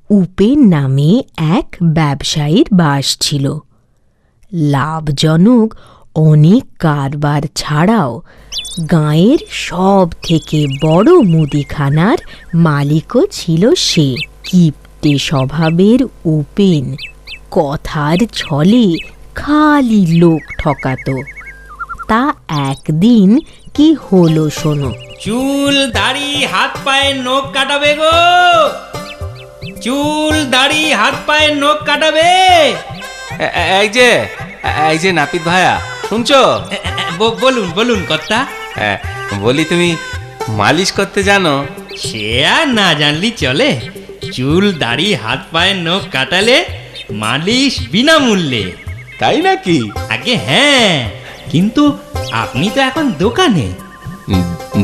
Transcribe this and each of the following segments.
উপেন নামে এক ব্যবসায়ীর বাস ছিল। লাভজনক অনেক কারবার ছাড়াও গাঁয়ের সব থেকে বড় মুদিখানার মালিকও ছিল সে। কিপ্টে স্বভাবের উপেন কথার ছলে খালি লোক ঠকাতো। তা একদিন কি হলো শোনো। চুল দাড়ি হাত পায়ের নখ কাটাবে গো, চুল দাড়ি হাত পায়ের নখ কাটাবে। এই যে নাপিত ভাইয়া, শুনছো? বলুন বলুন কর্তা। বলি, তুমি মালিশ করতে জানো? সে আর না জানলি চলে, চুল দাড়ি হাত পায়ের নখ কাটালে মালিশ বিনামূল্যে। তাই নাকি? আগে হ্যাঁ, কিন্তু আপনি তো এখন দোকানে।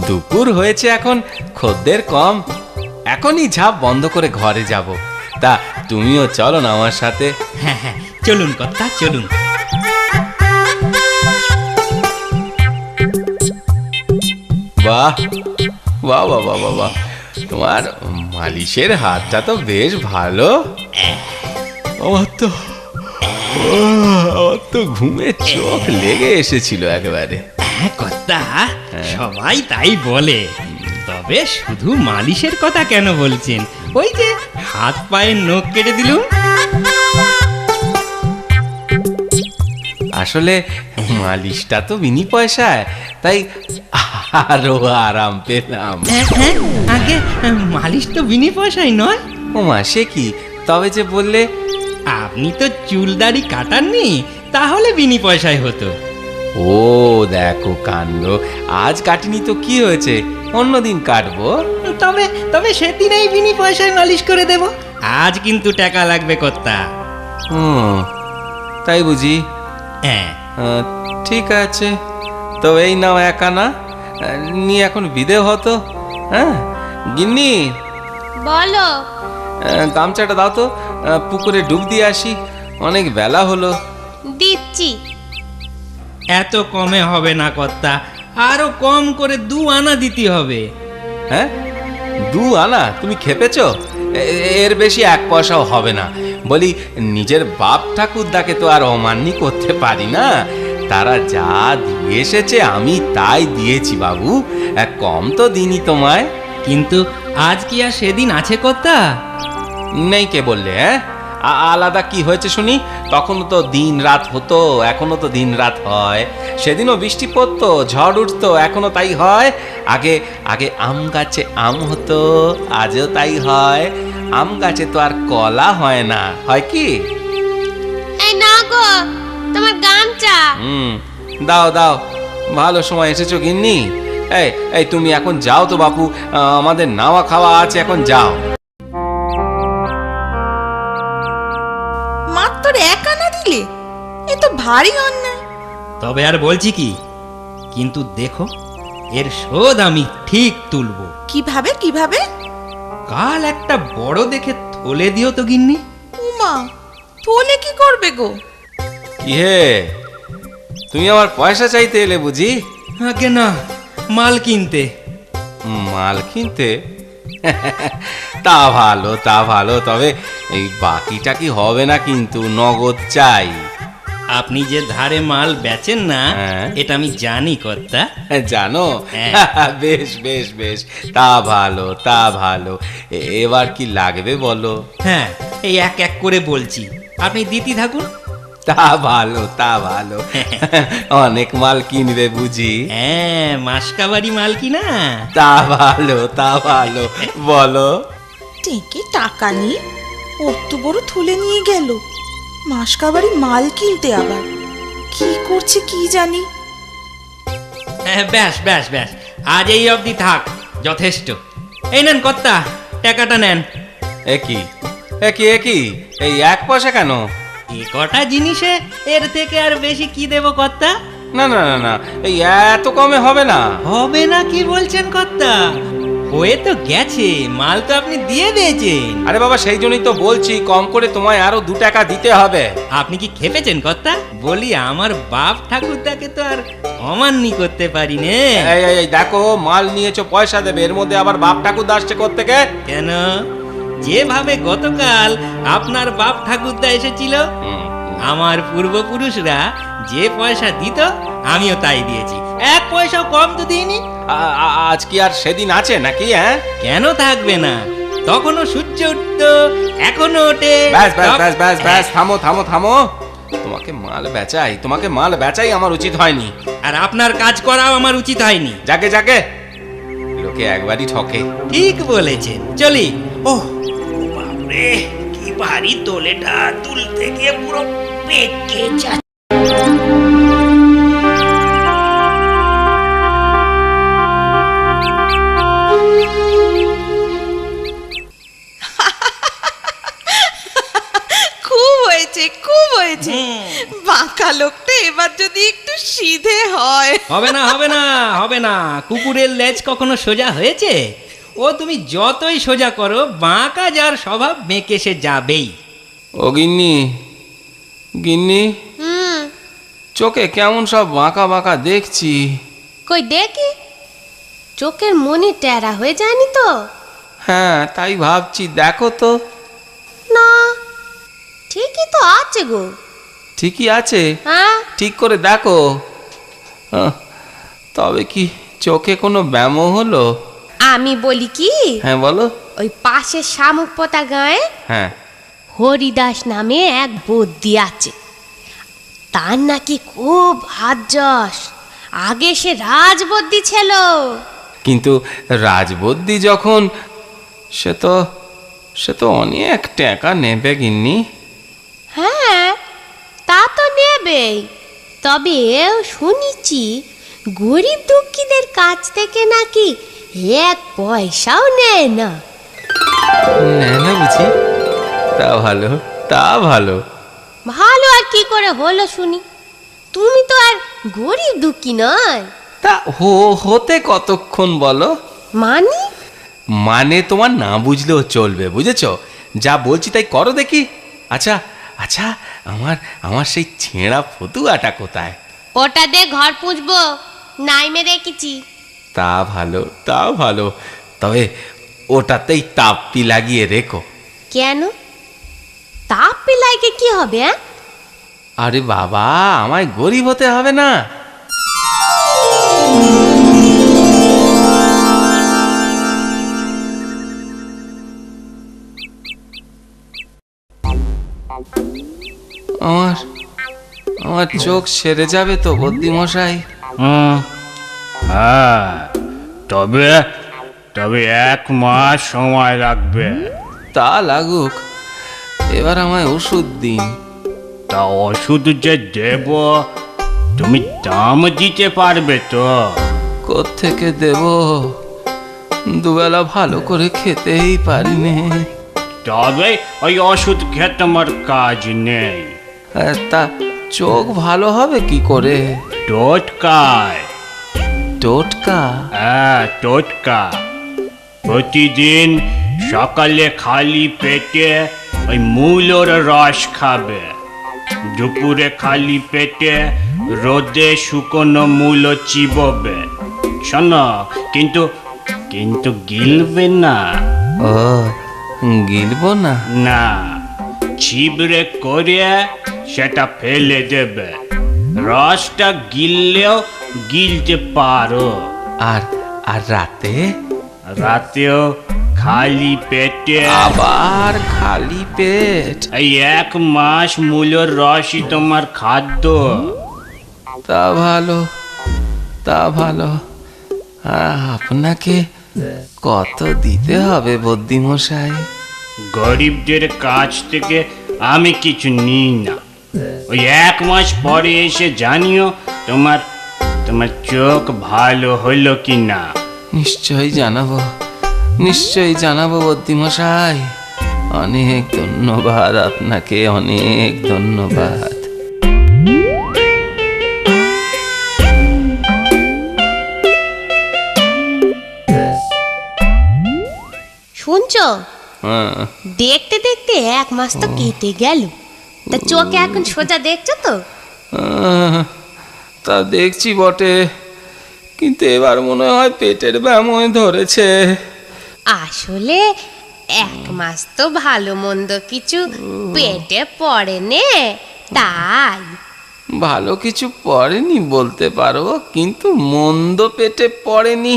দুপুর হয়েছে, এখন খদ্দের কম, এখনই ঝাঁপ বন্ধ করে ঘরে যাব। তা তুমিও চলো না আমার সাথে? হ্যাঁ হ্যাঁ, চলুন কর্তা চলুন। বাহ বাহ বাহ বাহ বাহ, তোমার মালিশের হাতটা তো বেশ ভালো। আমার তো ঘুমের চোখ লেগে এসেছিল একেবারে। হ্যাঁ কর্তা, সবাই তাই বলে। তবে শুধু মালিশের কথা কেন বলছেন? ওই যে হাত পায়ের নখ কেটে দিলুম। আসলে মালিশটা তো বিনি পয়সায়, তাই আরো আরাম পেলাম। হ্যাঁ, আগে মালিশ তো বিনি পয়সায় নয়। ও মা, সে কি? তবে যে বললে আপনি তো চুল দাড়ি কাটাননি, তাহলে বিনি পয়সায় হতো। ও দেখো কাণ্ড, আজ কাটিনি তো কি হয়েছে, অন্যদিন কাটবো। তবে সেদিনেই বিনি পয়সায় মালিশ করে দেব। আজ কিন্তু টাকা লাগবে কর্তা। তাই বুঝি? হ্যাঁ। ঠিক আছে, তো এই নাও একানা, নিয়ে এখন বিদে হতো। হ্যাঁ গিন্নি, বলো। গামছাটা দাও তো, পুকুরে ডুব দিয়ে আসি, অনেক বেলা হলো। দিচ্ছি। এত কমে হবে না কর্তা, আরো কম করে 2 আনা দিতে হবে। হ্যাঁ 2 আনা? তুমি খেপেছো? এর বেশি 1 পয়সাও হবে না। বলি, নিজের বাপ ঠাকুরদাকে তো আর অমান্য করতে পারি না। তারা যা দিয়ে এসেছে আমি তাই দিয়েছি বাবু, কম তো দিনই তোমায়। কিন্তু আজ কি আর সেদিন আছে কর্তা? নেই কে বললে? হ্যাঁ, আলাদা কি হয়েছে শুনি? তখনও তো দিন রাত হতো, এখনো তো দিন রাত হয়। সেদিনও বৃষ্টি পড়তো, ঝড় উঠতো, এখনো তাই হয়। আগে আগে আম গাছে আম হতো, আজও তাই হয়। আম গাছে তো আর কলা হয় না, হয় কি? এই না গো, তোমার গামছা। দাও দাও, ভালো সময় এসেছো গিন্নি। এই তুমি এখন যাও তো বাপু, আমাদের নাওয়া খাওয়া আছে, এখন যাও। মাত্র 1 আনা দিলে? এ তো ভারী অন্যায়। তবে আর বলছি কি, কিন্তু দেখো এর শোধ আমি ঠিক তুলবো। কিভাবে কিভাবে? কাল একটা বড় দেখে থলে দিও তো গিন্নি। উমা, তোলে কি করবে গো? কি হে, তুমি আমার পয়সা চাইতে এলে বুঝি? আগে না, মাল কিনতে। মাল কিনতে? তা ভালো, তবে এই বাকিটা কি হবে না, কিন্তু নগদ চাই। আপনি যে ধারে মাল বেচেন না, হ্যাঁ। এটা আমি জানি কর্তা। জানো? হ্যাঁ। বেশ বেশ বেশ, তা ভালো। এবার কি লাগবে বলো? হ্যাঁ, এই এক এক করে বলছি, আপনি দিতে থাকুন। তা ভালো। অনেক মাল কিনবে বুঝি? হ্যাঁ, মাসকাবাড়ি মাল কিনা। তা ভালো, বলো। টেকে টাকা নিয়ে অত বড় থলে নিয়ে গেল, মাসকাবাড়ি মাল কিনতে। আবার কি করছে কি জানি। ব্যাস আজ এই অবধি থাক, যথেষ্ট। এই নেন কর্তা, টাকাটা নেন। একই এই 1 পয়সা কেন? এ কটা জিনিসে এর থেকে আর বেশি কি দেব কর্তা? না, এই এত কমে হবে না। হবে না কি বলছেন কর্তা? হয়ে তো গেছে, মাল তো আপনি দিয়ে দিয়েছেন। আরে বাবা, সেই জন্যই তো বলছি, কম করে তোমায় আরো 2 টাকা দিতে হবে। আপনি কি খেপেছেন কর্তা? বলি, আমার বাপ ঠাকুরদাকে তো আর অমান্য করতে পারি নে। এই দেখো, মাল নিয়েছো, পয়সা দেবে, এর মধ্যে আবার বাপ ঠাকুরদা আসছে কোত্থেকে? কেন? যেভাবে গতকাল আপনার বাপ ঠাকুরদা এসেছিল, আমার পূর্বপুরুষরা যে পয়সা দিত আমিও তাই দিয়েছি, 1 পয়সাও কম তো দিইনি। আজ কি আর সেদিন আছে নাকি? হ্যাঁ, কেন থাকবে না? তখনও সূর্য উঠত, এখনো ওঠে। ব্যাস ব্যাস ব্যাস ব্যাস ব্যাস, থামো থামো থামো। তোমাকে মাল বেচাই আমার উচিত হয়নি। আর আপনার কাজ করাও আমার উচিত হয়নি। যাকে যাকে, লোকে একবারই ঠকে। ঠিক বলেছেন, চলি। ও বাপরে, কি ভারী তোলেটা, তুলতে গিয়ে পুরো পেকে যাচ্ছে। খুব হয়েছে। বাঁকা লোকটা এবার যদি একটু সিধে হয়। হবে না হবে না হবে না, কুকুরের লেজ কখনো সোজা হয়েছে? ও তুমি যতই সোজা করো, বাঁকা যার স্বভাব বেঁকে সে যাবেই। ও গিন্নি, গিন্নি, হুম, চোখে কেমন সব বাঁকা বাঁকা দেখছি। কই দেখি, চোখের মনি টেরা হয়ে যায়নি তো? হ্যাঁ, তাই ভাবছি, দেখো তো। না, ঠিকই তো আছে গো। ঠিকই আছে? হ্যাঁ, ঠিক করে দেখো। তবে কি চোখে কোনো ব্যায়াম হলো? আমি বলি কি, হ্যাঁ বলো। ওই পাশের শামুকপোতা গাঁয়ে হ্যাঁ, হরিদাস নামে এক বদ্যি আছে, তার নাকি খুব হাত যশ। আগে সে রাজবদ্যি ছিল। কিন্তু রাজবদ্যি যখন, সে তো অনেক টাকা নেবে গিন্নি। হ্যাঁ, তা তো নেবেই, তবে এও শুনেছি গরিব দুঃখীদের কাছ থেকে নাকি 1 পয়সাও নেয় না। নেয় না বুঝি? তা ভালো, তা ভালো। ভালো আর কি করে হলো শুনি? তুমি তো আর গরিব দুঃখী নয়। তা হতে কতক্ষণ বলো? মানে তোমার না বুঝলেও চলবে, বুঝেছো? যা বলছি তাই করো দেখি। আচ্ছা আচ্ছা, আমার সেই ছেঁড়া ফতুয়াটা কোথায়? ওটা দিয়ে ঘর পুঁজবো, নাইমে রেখেছি। তা ভালো, তা ভালো। তবে ওটাতেই তাপ্পি লাগিয়ে রেখো। কেন? তাপ পিলাইকে কি হবে? আরে বাবা, আমায় গরিব হতে হবে না। আমার চোখ সেরে যাবে তো বদ্যিমশাই? হ্যাঁ, তবে 1 মাস সময় লাগবে। তা লাগুক, এবার আমায় ওষুধ দিন। তা ওষুধ যে দেব, তুমি দাম দিতে পারবে তো? কোত্থেকে দেব? দুবেলা ভালো করে খেতেই পারিনি। তবে ওই ওষুধ খেয়ে তোমার কাজ নেই। তা চোখ ভালো হবে কি করে? টোটকায়। টোটকা? হ্যাঁ, টোটকা। প্রতিদিন সকালে খালি পেটে ওই মূলোর রস খাবে, দুপুরে খালি পেটে রোদে শুকনো মূল চিবোবে। শোনো, কিন্তু গিলবে না। ও, গিলবো না? না, ছিবড়ে করে সেটা ফেলে দেবে। রসটা গিললেও গিলতে পারো। আর রাতে? রাতেও খালি পেটে। আবার খালি পেট? এই 1 মাস মূলের রসই তোমার খাদ্য। তা ভালো, তা ভালো। আপনাকে কত দিতে হবে বদ্যিমশাই? গরিবদের কাছ থেকে আমি কিছু নিই না। ওই 1 মাস পরে এসে জানিও তোমার চোখ ভালো হলো কি না। নিশ্চয়ই জানাবো বদ্যিমশাই। অনেক ধন্যবাদ আপনাকে, অনেক ধন্যবাদ। শুনছো? দেখতে দেখতে 1 মাস তো কেটে গেল, তা চোখে এখন সোজা দেখছো তো? তা দেখছি বটে, কিন্তু এবার মনে হয় পেটের ব্যামোয় ধরেছে। আসলে এক মাস তো ভালো মন্দ কিছু পেটে পড়ে নে, তাই। ভালো কিছু পড়েনি বলতে পারো, কিন্তু মন্দ পেটে পড়েনি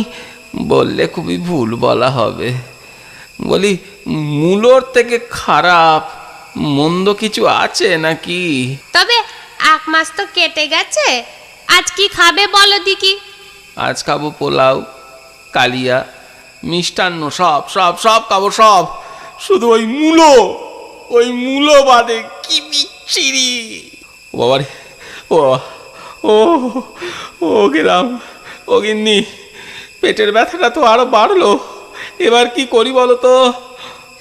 বললে খুবই ভুল বলা হবে। বলি, মূলোর থেকে খারাপ মন্দ কিছু আছে নাকি? তবে এক মাস তো কেটে গেছে, আজ কি খাবে বলো দেখি। আজ খাবো পোলাও, কালিয়া, মিষ্টান্ন, সব সব সব খাবো, সব। শুধু ওই মূলো বাদে কি বিচ্ছিরি! ও বাবারে, ও ও ও গেলাম, ও গিন্নি, পেটের ব্যথাটা তো আরো বাড়লো। এবার কি করি বলো তো?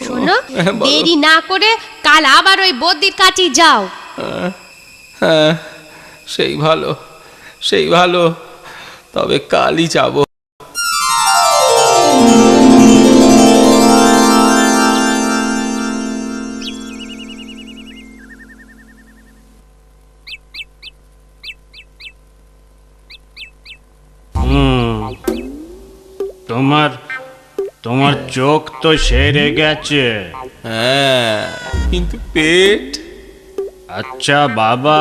শোনো, বলো। দেরি না করে কাল আবার ওই বদ্যির কাছে যাও। হ্যাঁ, সেই ভালো, তবে কালই যাবো। তোমার চোখ তো সেরে গেছে। হ্যাঁ, কিন্তু পেট। আচ্ছা বাবা,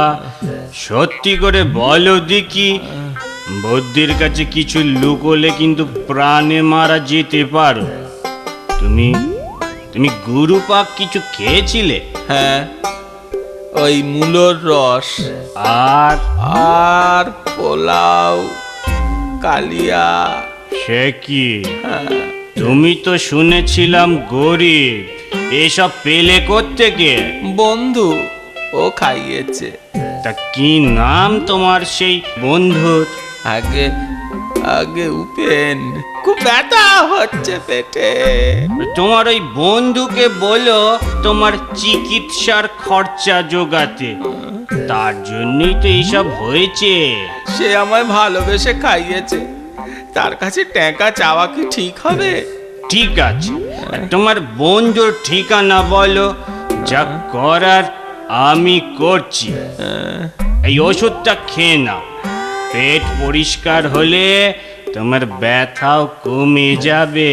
সত্যি করে বলো দেখি, বদ্যির কাছে কিছু লুকোলে কিন্তু প্রাণে মারা যেতে পারো। তুমি গুরুপাক কিছু খেয়েছিলে? হ্যাঁ, ওই মূলোর রস আর পোলাও, কালিয়া। সে কি, তুমি তো শুনেছিলাম গরিব, এসব পেলে কোত্থেকে? বন্ধু ও খাইয়েছে। তা কি নাম তোমার সেই বন্ধুর? আগে উপেন। খুব ব্যথা হচ্ছে পেটে। তোমার ওই বন্ধুকে বলো তোমার চিকিৎসার খরচা জোগাতে, তার জন্যই তো এইসব হয়েছে। সে আমায় ভালোবেসে খাইয়েছে, তার কাছে টাকা চাওয়া কি ঠিক হবে? ঠিক আছে, তোমার বন্ধুর ঠিকানা বলো, যা করার আমি করছি। এই ওষুধটা খেয়ে নাও, পেট পরিষ্কার হলে তোমার ব্যথাও কমে যাবে।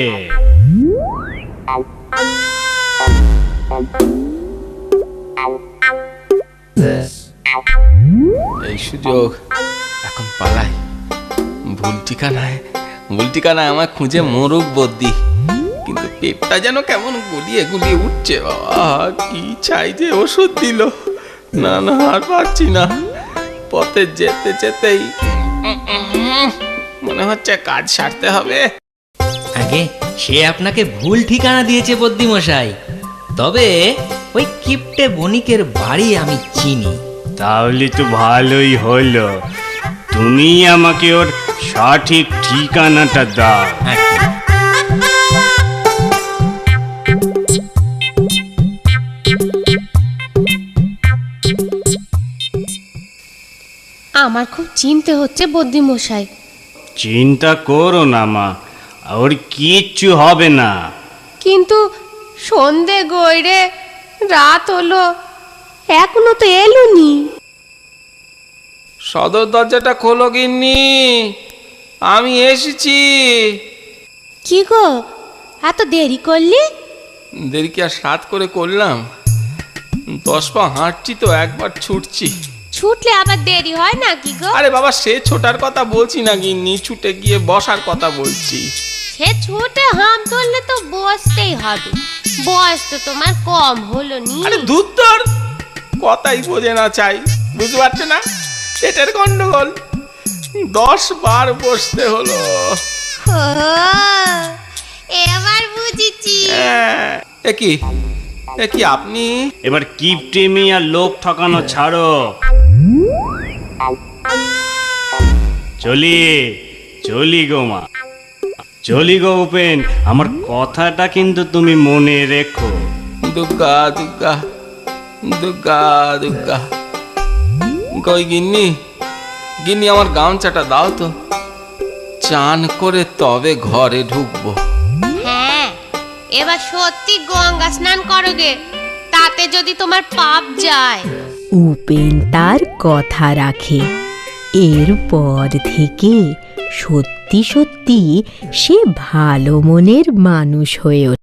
এই সুযোগ, এখন পালাই। ভুল ঠিকানায় আমার খুঁজে মরুক বদ্যি। কিন্তু পেটটা যেন কেমন গুলিয়ে গুলিয়ে উঠছে। বাবা, কি চাই যে ওষুধ দিল। না আর পারছি না। পথে যেতে যেতেই মনে হচ্ছে কাজ সারতে হবে। আগে সে আপনাকে ভুল ঠিকানা দিয়েছে বদ্যিমশাই, তবে ওই কিপ্টে বণিকের বাড়ি আমি চিনি। তাহলে তো ভালোই হলো, তুমি আমাকে ওর সঠিক ঠিকানাটা দাও। আমার খুব চিন্তা হচ্ছে বদ্যিমশাই। চিন্তা করো না মা, ওর কিচ্ছু হবে না। কিন্তু সন্ধে গড়ে রাত হলো, এখনো তো এলোনি। সদর দরজাটা খোলো গিন্নি, আমি এসেছি। কি গো, এত দেরি করলি? দেরি কি আর সাত করে করলাম? 10 পা হাঁটছি তো, একবার ছুটছি। ছুটলে আবার দেরি হয় নাকি গো? আরে বাবা, সে ছোটার কথা বলছি না গিন্নি, ছুটে গিয়ে বসার কথা বলছি। সে ছুটে হাম ধরলে তো বসতেই হবে, বয়স তো তোমার কম হলো নি। আরে ধুর তোর কথাই বোঝে না, চাই বুঝতে পারছে না, পেটের গন্ডগোল। 10 বার বসতে হলো। এবার বুঝেছি। এ কি আপনি? এবার কিপটেমি আর লোক ঠকানো ছাড়ো। চলি গো মা, চলি গো উপেন, আমার কথাটা কিন্তু তুমি মনে রেখো। দুর্গা দুর্গা দুর্গা দুর্গা। কই গিন্নি, আমার গামছাটা দাও তো, চান করে তবে ঘরে ঢুকবো। হ্যাঁ, এবার সত্যি গঙ্গা স্নান করোগে, তাতে যদি তোমার পাপ যায়। উপেন তার কথা রাখে। এরপর থেকে সত্যি সত্যি সে ভালো মনের মানুষ হয়ে ওঠে।